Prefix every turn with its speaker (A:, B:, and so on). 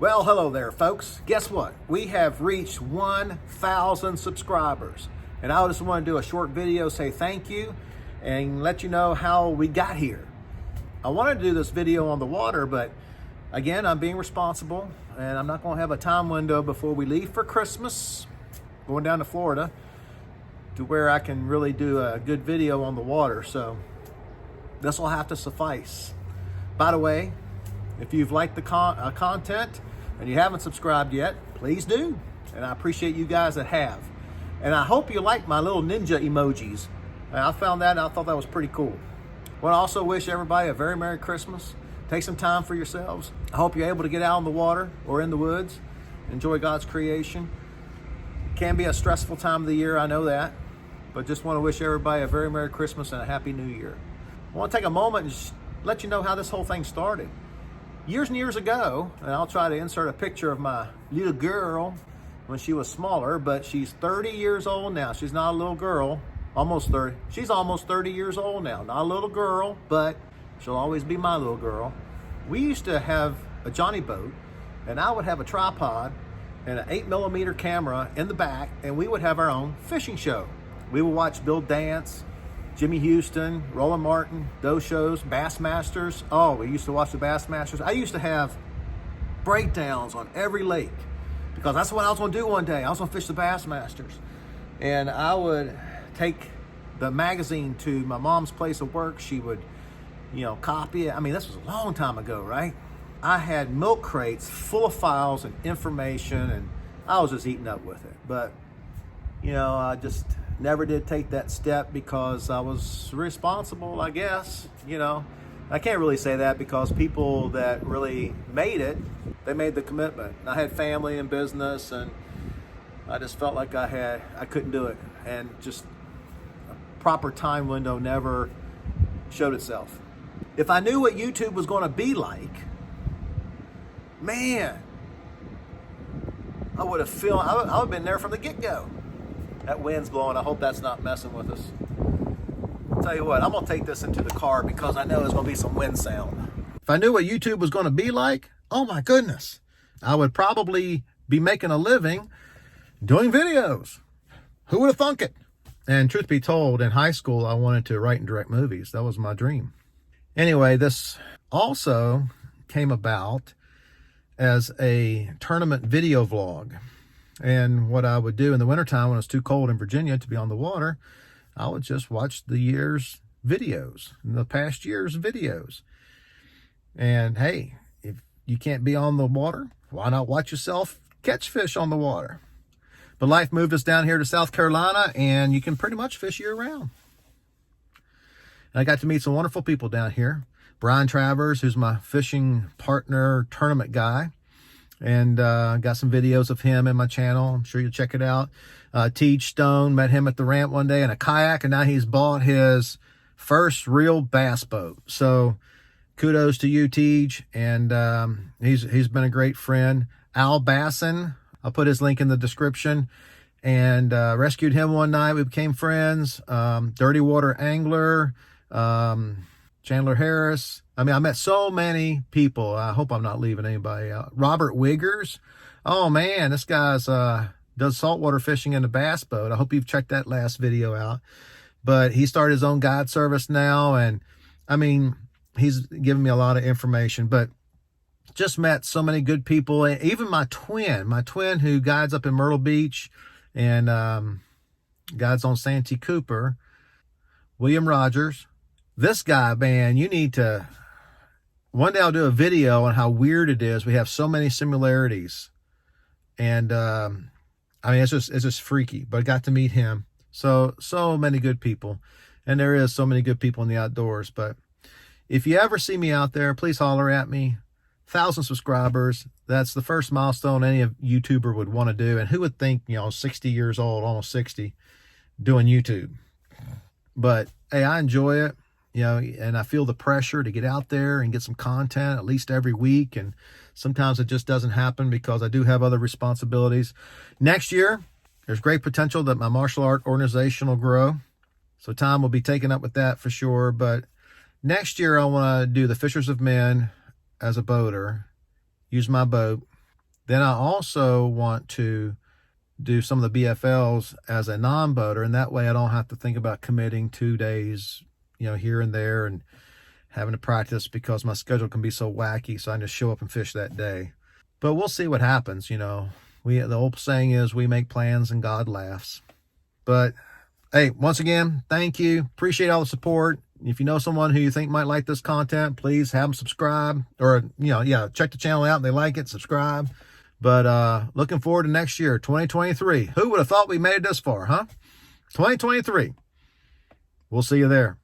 A: Well, hello there, folks. Guess what? We have reached 1,000 subscribers. And I just want to do a short video, say thank you, and let you know how we got here. I wanted to do this video on the water, but again, I'm being responsible, and I'm not going to have a time window before we leave for Christmas, going down to Florida, to where I can really do a good video on the water. So this will have to suffice. By the way, if you've liked the content and you haven't subscribed yet, please do. And I appreciate you guys that have. And I hope you like my little ninja emojis. I found that and I thought that was pretty cool. I want to also wish everybody a very Merry Christmas. Take some time for yourselves. I hope you're able to get out in the water or in the woods. Enjoy God's creation. It can be a stressful time of the year, I know that. But just want to wish everybody a very Merry Christmas and a Happy New Year. I want to take a moment and just let you know how this whole thing started. Years and years ago, and I'll try to insert a picture of my little girl when she was smaller, but she's 30 years old now. She's not a little girl, almost 30. She's almost 30 years old now. Not a little girl, but she'll always be my little girl. We used to have a Johnny boat, and I would have a tripod and an 8mm camera in the back, and we would have our own fishing show. We would watch Bill Dance, Jimmy Houston, Roland Martin, those shows, Bassmasters. Oh, we used to watch the Bassmasters. I used to have breakdowns on every lake because that's what I was going to do one day. I was going to fish the Bassmasters. And I would take the magazine to my mom's place of work. She would, copy it. I mean, this was a long time ago, right? I had milk crates full of files and information, and I was just eating up with it. But, I just never did take that step because I was responsible, I guess. I can't really say that because people that really made it, they made the commitment. I had family and business, and I just felt like I couldn't do it. And just a proper time window never showed itself. If I knew what YouTube was going to be like, man, I would have been there from the get-go. That wind's blowing. I hope that's not messing with us. I'll tell you what, I'm going to take this into the car because I know there's going to be some wind sound. If I knew what YouTube was going to be like, oh my goodness, I would probably be making a living doing videos. Who would have thunk it? And truth be told, in high school, I wanted to write and direct movies. That was my dream. Anyway, this also came about as a tournament video vlog. And what I would do in the wintertime when it was too cold in Virginia to be on the water, I would just watch the year's videos, the past year's videos. And hey, if you can't be on the water, why not watch yourself catch fish on the water? But life moved us down here to South Carolina, and you can pretty much fish year round. And I got to meet some wonderful people down here. Brian Travers, who's my fishing partner, tournament guy. And got some videos of him in my channel. I'm sure you'll check it out. Teach Stone, met him at the ramp one day in a kayak, and now he's bought his first real bass boat. So kudos to you, Teach. And he's been a great friend. Al Basson, I'll put his link in the description. And rescued him one night. We became friends. Dirty Water Angler, Chandler Harris. I mean, I met so many people. I hope I'm not leaving anybody out. Robert Wiggers. Oh man, this guy's does saltwater fishing in a bass boat. I hope you've checked that last video out. But he started his own guide service now, and I mean, he's given me a lot of information. But just met so many good people. And even my twin who guides up in Myrtle Beach and guides on Santee Cooper, William Rogers. This guy, man, you need to... One day I'll do a video on how weird it is. We have so many similarities. And, I mean, it's just freaky. But I got to meet him. So many good people. And there is so many good people in the outdoors. But if you ever see me out there, please holler at me. 1,000 subscribers. That's the first milestone any YouTuber would want to do. And who would think, 60 years old, almost 60, doing YouTube? But, hey, I enjoy it. And I feel the pressure to get out there and get some content at least every week. And sometimes it just doesn't happen because I do have other responsibilities. Next year, there's great potential that my martial art organization will grow. So time will be taken up with that for sure. But next year, I want to do the Fishers of Men as a boater, use my boat, Then I also want to do some of the BFLs as a non-boater, and that way I don't have to think about committing 2 days, here and there, and having to practice because my schedule can be so wacky, so I can just show up and fish that day. But we'll see what happens. The old saying is we make plans and God laughs. But hey, once again, thank you. Appreciate all the support. If you know someone who you think might like this content, please have them subscribe, or check the channel out and they like it, subscribe. But looking forward to next year, 2023. Who would have thought we made it this far, huh? 2023. We'll see you there.